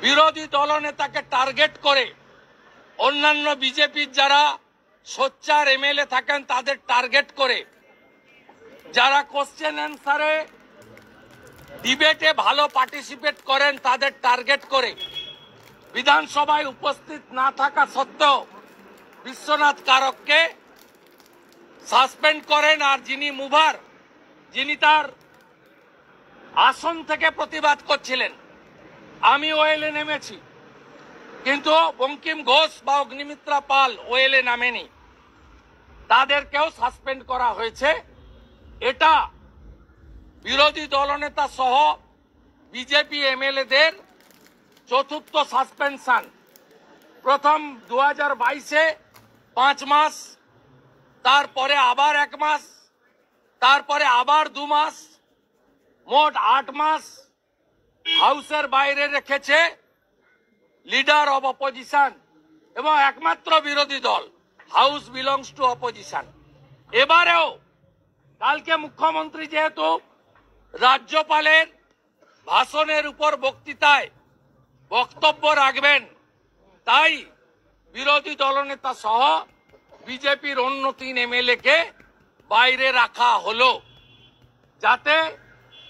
বিরোধী দলনেতাকে টার্গেট করে অন্যান্য বিজেপির যারা সোচ্চার এমএলএ থাকেন তাদের টার্গেট করে, যারা কোশ্চেন অ্যান্সারে ডিবেটে ভালো পার্টিসিপেট করেন তাদের টার্গেট করে বিধানসভায় উপস্থিত না থাকা সত্ত্বেও বিশ্বনাথ কারককে সাসপেন্ড করেন। আর যিনি মুভার, যিনি তার আসন থেকে প্রতিবাদ করছিলেন, আমি ওয়েলে নেমেছি, কিন্তু বঙ্কিম ঘোষ বা অগ্নিমিত্রা পাল ওয়েলে নামেনি, তাদেরকেও সাসপেন্ড করা হয়েছে। এটা বিরোধী দলনেতা সহ বিজেপি এমএলএদের চতুর্থ সাসপেনশন। প্রথম 2022-এ 5 মাস, তারপরে আবার 1 মাস, তারপরে আবার 2 মাস, মোট 8 মাস হাউসের বাইরে রেখেছে লিডার অব অপোজিশন এবং একমাত্র বিরোধী দল। House belongs to opposition. এবারেও কালকে মুখ্যমন্ত্রী যেহেতু রাজ্যপালের ভাষণের উপর বক্তৃতায় বক্তব্য রাখবেন, তাই বিরোধী দলনেতা সহ বিজেপির অন্য 3 এমএলএকে বাইরে রাখা হলো, যাতে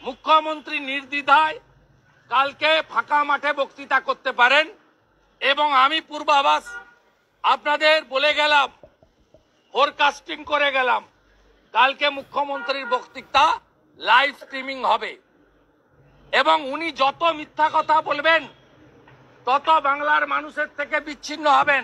মুখ্যমন্ত্রী নির্দ্বিধায় কালকে ফাঁকা মাঠে বক্তৃতা করতে পারেন। এবং আমি পূর্বাভাস আপনাদের বলে গেলাম, ফোরকাস্টিং করে গেলাম, কালকে মুখ্যমন্ত্রীর বক্তৃতা লাইভ স্ট্রিমিং হবে এবং উনি যত মিথ্যা কথা বলবেন তত বাংলার মানুষের থেকে বিচ্ছিন্ন হবেন।